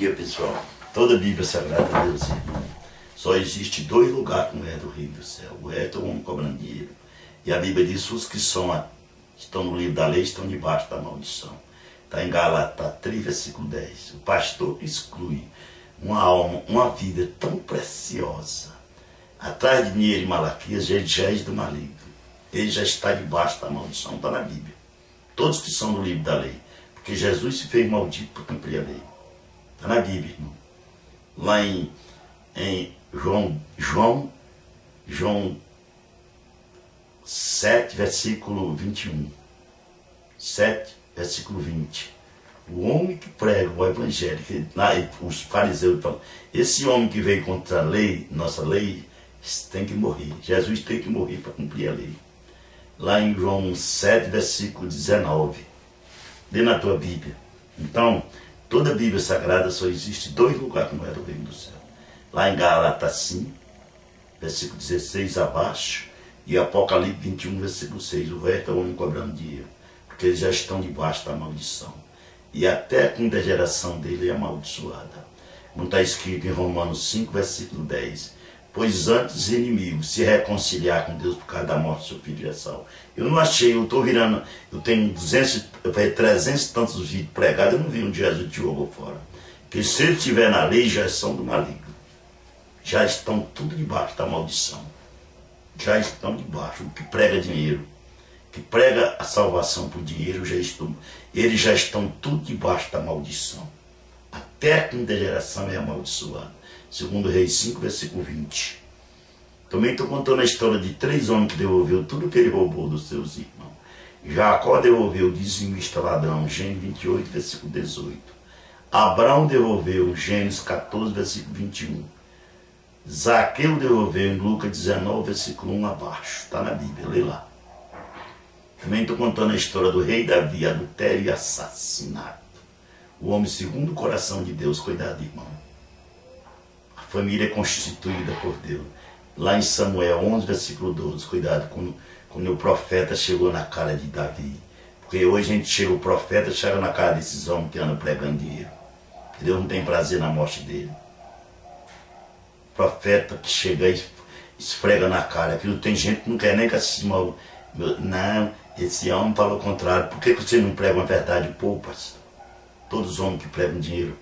dia, pessoal. Toda a Bíblia Sagrada, meus irmãos, só existe dois lugares que não é do reino do céu. O resto é o homem cobrando dinheiro. E a Bíblia diz que os que estão no livro da lei estão debaixo da maldição. Está em Gálatas 3, versículo 10. O pastor exclui uma alma, uma vida tão preciosa. Atrás de dinheiro e Malaquias, ele já é do maligno. Ele já está debaixo da maldição. Está na Bíblia. Todos que são do livro da lei. Porque Jesus se fez maldito por cumprir a lei. Está na Bíblia, irmão. Lá em João 7, versículo 21. 7, versículo 20. O homem que prega o evangelho, os fariseus falam, esse homem que veio contra a lei, nossa lei, tem que morrer. Jesus tem que morrer para cumprir a lei. Lá em João 7, versículo 19. Lê na tua Bíblia. Então, toda a Bíblia Sagrada só existe dois lugares que não é do reino do céu. Lá em Gálatas 5, versículo 16 abaixo, e Apocalipse 21, versículo 6. O resto é o homem cobrando dinheiro, porque eles já estão debaixo da maldição. E até a quinta geração dele é amaldiçoada. Como está escrito em Romanos 5, versículo 10. Pois antes inimigos se reconciliar com Deus por causa da morte do seu filho Esaú. Eu não achei, eu estou virando, eu tenho 300 e tantos vídeos pregados, eu não vi um dia Jesus te jogou fora. Porque se ele estiver na lei, já são do maligno. Já estão tudo debaixo da maldição. Já estão debaixo. O que prega dinheiro, que prega a salvação por dinheiro, eles já estão tudo debaixo da maldição. Até a quinta geração é amaldiçoada. Segundo Reis 5, versículo 20. Também estou contando a história de 3 homens que devolveu tudo que ele roubou dos seus irmãos. Jacó devolveu o dizimista ladrão, Gênesis 28, versículo 18. Abraão devolveu, Gênesis 14, versículo 21. Zaqueu devolveu em Lucas 19, versículo 1 abaixo. Está na Bíblia, lê lá. Também estou contando a história do rei Davi, adultério e assassinato. O homem segundo o coração de Deus, cuidado, irmão. A família é constituída por Deus. Lá em Samuel 11, versículo 12, cuidado quando o profeta chegou na cara de Davi. Porque hoje a gente chega, o profeta chega na cara desses homens que andam pregando dinheiro. Que Deus não tem prazer na morte dele. O profeta que chega e esfrega na cara. Aquilo tem gente que não quer nem que assista mal. Não, esse homem fala o contrário. Por que você não prega uma verdade? Pô, pastor, todos os homens que pregam dinheiro,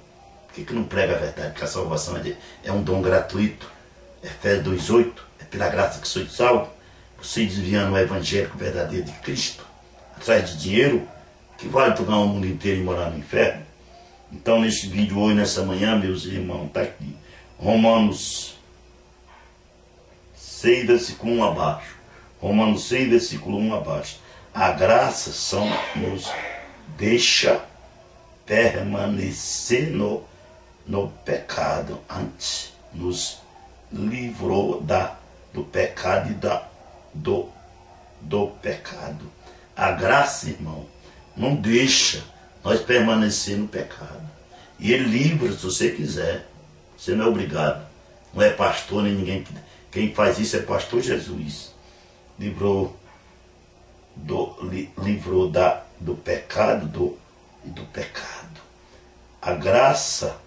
por que não prega a verdade? Porque a salvação é um dom gratuito. Efésios 2,8, é pela graça que sois salvo. Você desviando o evangelho verdadeiro de Cristo, atrás de dinheiro, que vale tu ganhar o mundo inteiro e morar no inferno. Então, nesse vídeo hoje, nessa manhã, meus irmãos, está aqui. Romanos 6, versículo 1 abaixo. Romanos 6, versículo 1 abaixo. A graça só nos deixa permanecer no pecado, antes nos livrou do pecado e do pecado. A graça, irmão, não deixa nós permanecer no pecado. E ele livra se você quiser. Você não é obrigado. Não é pastor nem ninguém. Quem faz isso é pastor Jesus. Livrou do pecado e do pecado. A graça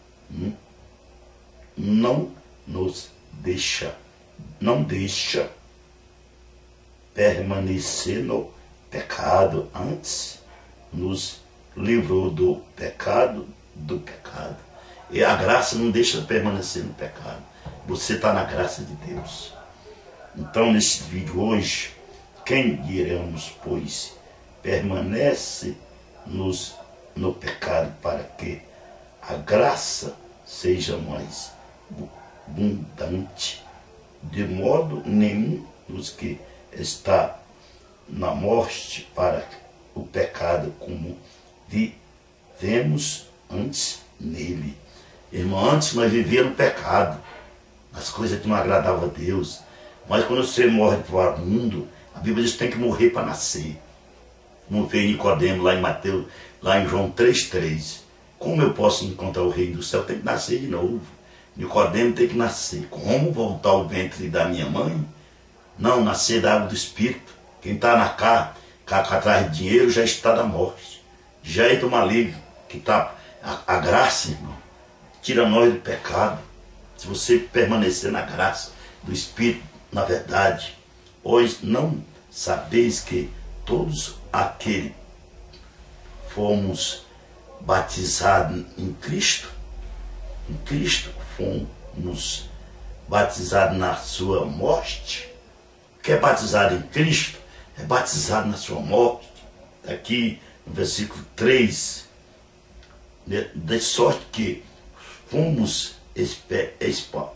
não deixa permanecer no pecado, antes nos livrou do pecado. E a graça não deixa permanecer no pecado. Você está na graça de Deus. Então, nesse vídeo hoje, quem diremos, pois, permanece no pecado para que a graça seja mais abundante, de modo nenhum dos que está na morte para o pecado, como vivemos antes nele. Irmão, antes nós vivíamos no pecado, as coisas que não agradavam a Deus. Mas quando você morre para o mundo, a Bíblia diz que tem que morrer para nascer. Como fez Nicodemo lá em Mateus, lá em João 3,3. Como eu posso encontrar o reino do céu? Tem que nascer de novo. Nicodemo tem que nascer. Como voltar ao ventre da minha mãe? Não, nascer da água do Espírito. Quem está na cá atrás de dinheiro já está da morte. Já é do maligno. Que tá, a graça, irmão, tira nós do pecado. Se você permanecer na graça do Espírito, na verdade, pois não sabeis que todos aqueles fomos batizados em Cristo fomos batizados na sua morte. O que é batizado em Cristo é batizado na sua morte. Aqui no versículo 3, de sorte que fomos expulsos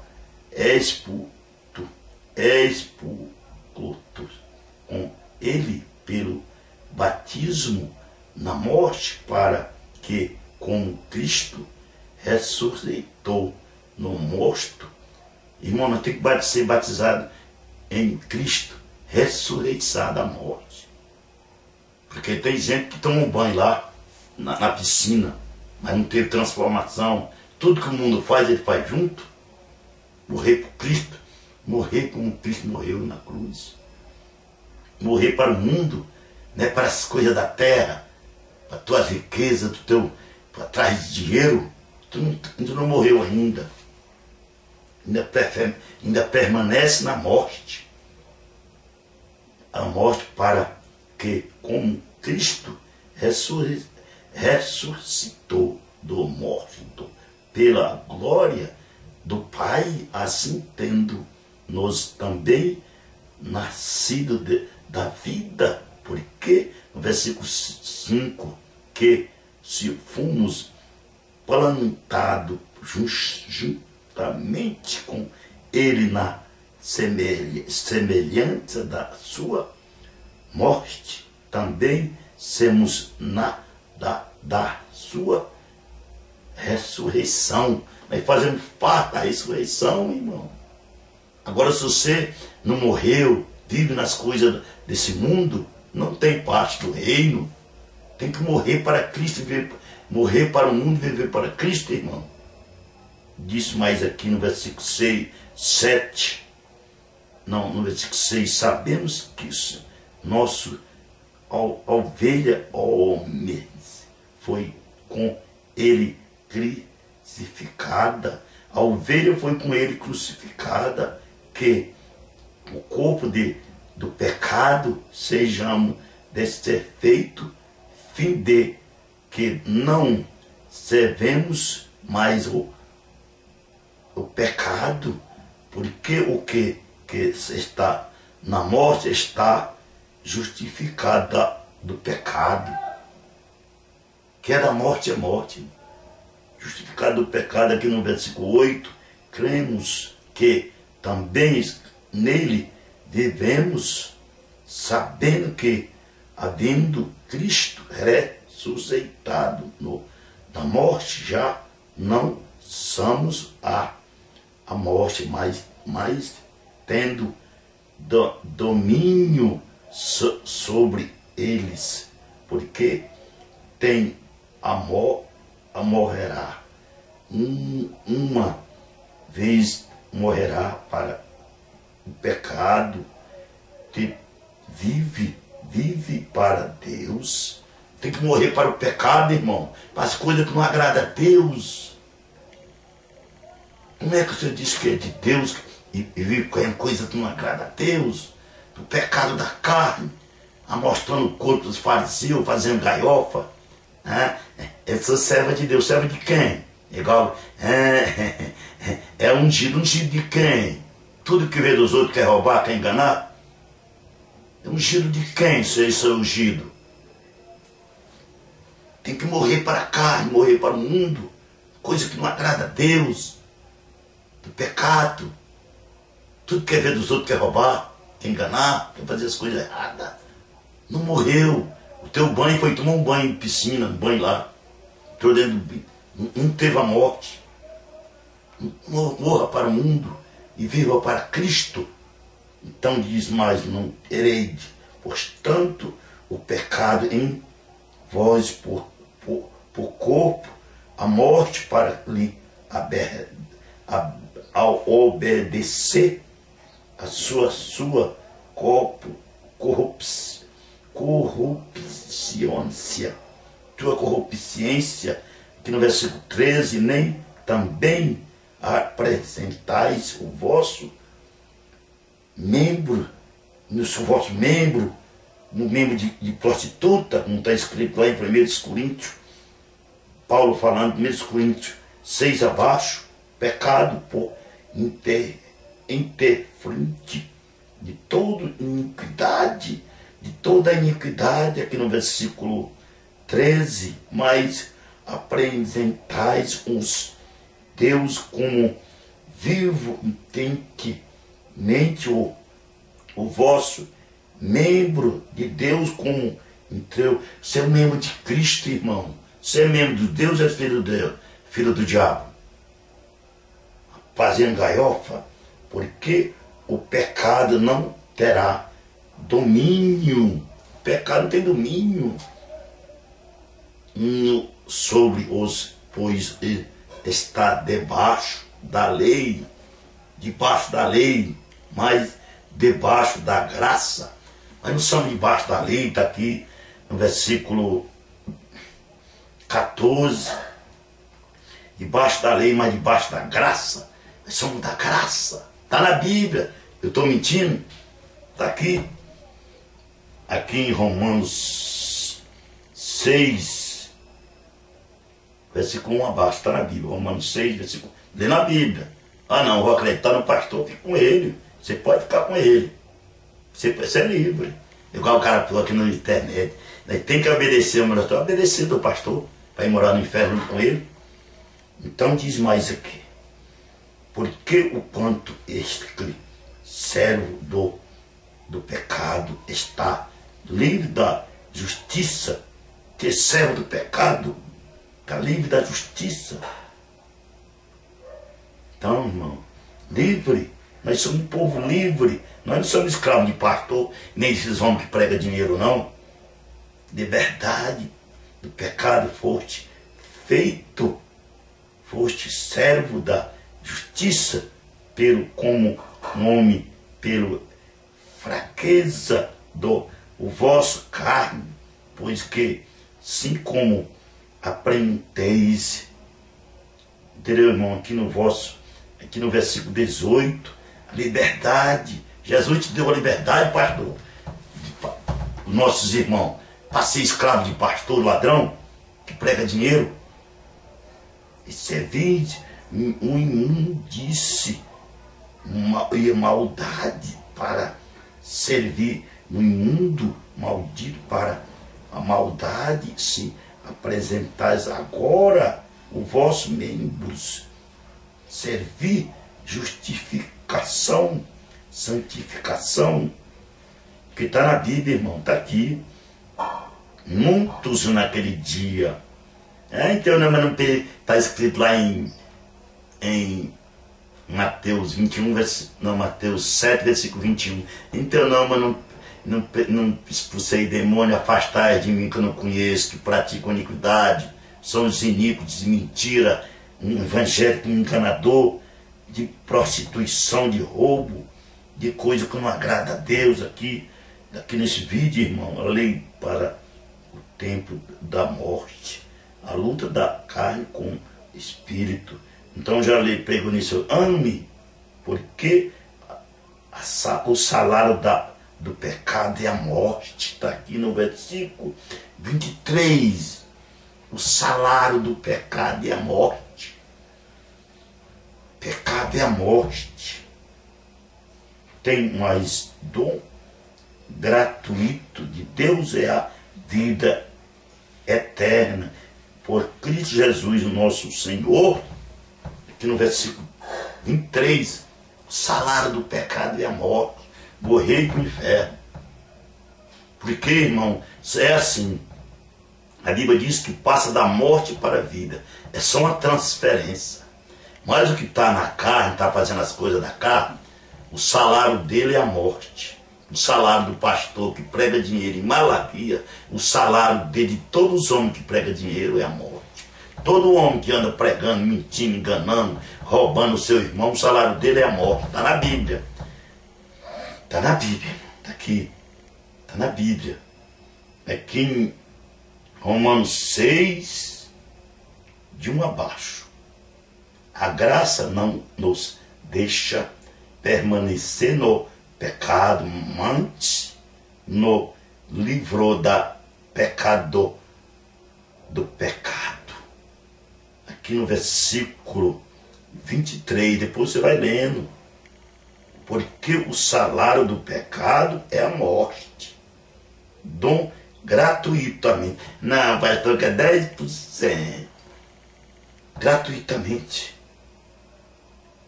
com ele pelo batismo na morte, para que, como Cristo ressuscitou no morto, irmão, nós temos que ser batizado em Cristo, ressurreição da morte. Porque tem gente que toma um banho lá na piscina, mas não teve transformação. Tudo que o mundo faz, ele faz junto. Morrer por Cristo, morrer como Cristo morreu na cruz. Morrer para o mundo, não é para as coisas da terra, para a tua riqueza, para trás de dinheiro. Tu não morreu ainda. Ainda permanece na morte. A morte para que, como Cristo ressuscitou do morto pela glória do Pai, assim tendo nos também nascido da vida, porque no versículo 5, que se fomos plantados juntamente com ele na semelhança da sua morte, também sermos da sua ressurreição. Nós fazemos parte da ressurreição, irmão. Agora, se você não morreu, vive nas coisas desse mundo, não tem parte do reino. Tem que morrer para Cristo, morrer para o mundo e viver para Cristo, irmão. Diz mais aqui no versículo 6, 7. Não, no versículo 6, sabemos que nosso ovelha homens foi com ele crucificada. A ovelha foi com ele crucificada, que o corpo do pecado sejamos desfeito, fim de que não servemos mais o pecado, porque o que está na morte está justificada do pecado. Que é da morte é morte. Justificado do pecado, aqui no versículo 8, cremos que também nele vivemos, sabendo que, havendo Cristo ressuscitado da morte, já não somos a morte, mas tendo domínio sobre eles, porque tem morrerá. Uma vez morrerá para o pecado, que vive para Deus. Tem que morrer para o pecado, irmão, para as coisas que não agradam a Deus. Como é que você diz que é de Deus e vive com coisa que não agrada a Deus? Do pecado da carne, amostrando o corpo dos fariseus, fazendo galhofa. Eu sou serva de Deus. Serva de quem? Igual, ungido de quem? Tudo que vê dos outros quer roubar, quer enganar? É ungido de quem, se isso é ungido? Tem que morrer para a carne, morrer para o mundo. Coisa que não agrada a Deus. Do pecado. Tudo que quer ver dos outros quer roubar, quer enganar, quer fazer as coisas erradas. Não morreu. O teu banho foi tomar um banho em piscina, um banho lá. Não teve a morte. Morra para o mundo e viva para Cristo. Então diz mais, não tereis, portanto, o pecado em vós por corpo, a morte para lhe ao obedecer a sua corrupciência, tua corrupciência, que no versículo 13, nem também apresentais o vosso membro, no membro de prostituta, como está escrito lá em 1 Coríntios, Paulo falando, 1 Coríntios 6 abaixo, pecado por interferente de toda iniquidade, aqui no versículo 13, mas apresentais uns Deus como vivo, intensamente o vosso membro de Deus como inteiro. Você é membro de Cristo, irmão. Você é membro de Deus, é filho de Deus, filho do diabo. Fazendo galhofa, porque o pecado não terá domínio. O pecado não tem domínio sobre os, pois está debaixo da lei, mas debaixo da graça. Mas não somos debaixo da lei, está aqui no versículo 14, debaixo da lei, mas debaixo da graça. Nós somos da graça, está na Bíblia. Eu estou mentindo? Está aqui em Romanos 6, versículo 1 abaixo, está na Bíblia. Romanos 6, versículo 1. Lê na Bíblia. Ah não, vou acreditar no pastor, fique com ele. Você pode ficar com ele. Você é livre. Igual o cara falou aqui na internet. Tem que obedecer o pastor. Obedecer do pastor para ir morar no inferno com ele. Então diz mais aqui. Porque o quanto este servo do pecado está livre da justiça, que servo do pecado está livre da justiça. Então, irmão, livre. Nós somos um povo livre. Nós não somos escravos de pastor, nem desses homens que pregam dinheiro, não. Liberdade do pecado foste feito, foste servo da justiça, como homem, pela fraqueza do vosso carne, pois que, assim como aprendeis, entendeu, irmão, aqui no versículo 18, a liberdade. Jesus te deu a liberdade, pastor. Os nossos irmãos, para ser escravo de pastor, ladrão, que prega dinheiro, e servir uma imundice e maldade para servir no imundo, maldito para a maldade, se apresentais agora os vossos membros, servir justificação, santificação, que está na Bíblia, irmão, está aqui. Muitos naquele dia. Então, não, mas não está escrito lá em Mateus 21, Mateus 7, versículo 21. Então, não, mas não expulsei demônio, afastai de mim que eu não conheço, que praticam iniquidade, são os iníquos de mentira, um evangélico enganador, de prostituição, de roubo, de coisa que não agrada a Deus aqui nesse vídeo, irmão. A lei para o tempo da morte, a luta da carne com o espírito. Então já pego nisso, ame, porque o salário do pecado é a morte. Está aqui no versículo 23. O salário do pecado é a morte. Pecado é a morte. Tem mais dom gratuito de Deus, é a vida eterna por Cristo Jesus, o nosso Senhor. Aqui no versículo 23, o salário do pecado é a morte, morrer para o inferno. Porque, irmão, é assim. A Bíblia diz que passa da morte para a vida. É só uma transferência. Mas o que está na carne, está fazendo as coisas da carne, o salário dele é a morte. O salário do pastor que prega dinheiro em Malaquias, o salário dele, de todos os homens que pregam dinheiro, é a morte. Todo homem que anda pregando, mentindo, enganando, roubando o seu irmão, o salário dele é a morte. Está na Bíblia. Está na Bíblia. Está aqui. Está na Bíblia. Aqui em Romanos 6, de 1 abaixo. A graça não nos deixa permanecer no pecado, antes nos livrou do pecado. Aqui no versículo 23, depois você vai lendo. Porque o salário do pecado é a morte. Dom gratuitamente. Não, pastor, que é 10%. Gratuitamente.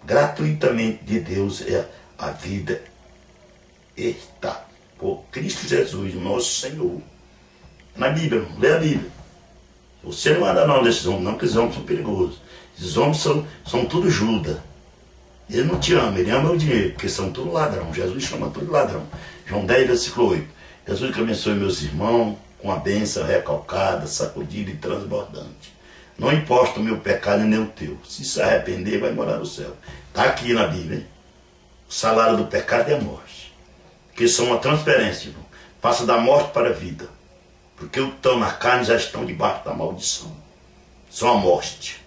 Gratuitamente de Deus é a vida está por Cristo Jesus, nosso Senhor. Na Bíblia, lê a Bíblia. Você não anda não desses homens, não, porque esses homens são perigosos. Esses homens são tudo Judas. Ele não te ama, ele ama o dinheiro, porque são tudo ladrão. Jesus chama tudo ladrão. João 10, versículo 8. Jesus que abençoe meus irmãos com a bênção recalcada, sacudida e transbordante. Não importa o meu pecado nem o teu. Se arrepender, vai morar no céu. Está aqui na Bíblia, hein? O salário do pecado é a morte. Que são uma transferência, irmão. Passa da morte para a vida. Porque os que estão na carne já estão debaixo da maldição. São a morte.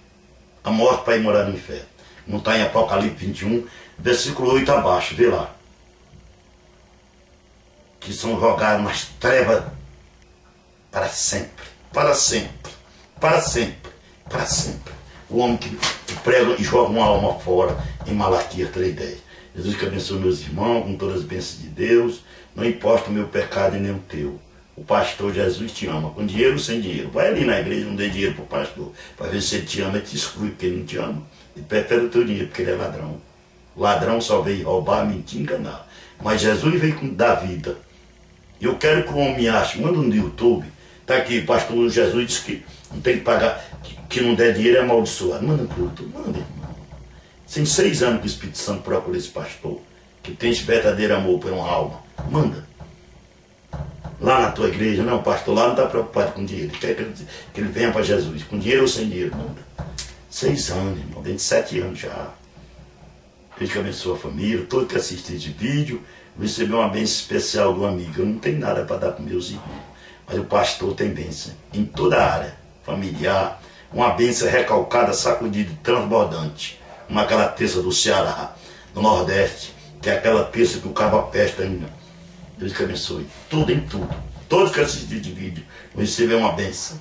A morte para ir morar no inferno. Não está em Apocalipse 21, versículo 8 abaixo, vê lá. Que são jogados nas trevas para sempre, para sempre, para sempre, para sempre. O homem que prega e joga uma alma fora, em Malaquias 3:10. Jesus que abençoe meus irmãos com todas as bênçãos de Deus, não importa o meu pecado e nem o teu. O pastor Jesus te ama, com dinheiro ou sem dinheiro. Vai ali na igreja, não dê dinheiro para o pastor, para ver se ele te ama, ele te exclui, porque ele não te ama. Ele prefere o teu dinheiro, porque ele é ladrão. O ladrão só veio roubar, mentir, enganar. Mas Jesus veio dar vida. Eu quero que o homem ache, manda no YouTube, está aqui, o pastor Jesus disse que não tem que pagar, que não der dinheiro é amaldiçoado. Manda no YouTube, manda, irmão. Tem 6 anos que o Espírito Santo procura esse pastor, que tem esse verdadeiro amor por uma alma. Manda. Lá na tua igreja, não, o pastor lá não está preocupado com dinheiro. Ele quer que ele venha para Jesus, com dinheiro ou sem dinheiro, manda. 6 anos, irmão, dentro de 7 anos já. Deus que abençoe a família, todo que assiste esse vídeo, recebeu uma bênção especial do amigo. Eu não tenho nada para dar para meus irmãos, mas o pastor tem bênção em toda a área familiar, uma bênção recalcada, sacudida e transbordante, como aquela terça do Ceará, do Nordeste, que é aquela terça que o cabo apesta ainda. Deus que abençoe, tudo em tudo. Todos que assistem esse vídeo, recebeu uma bênção.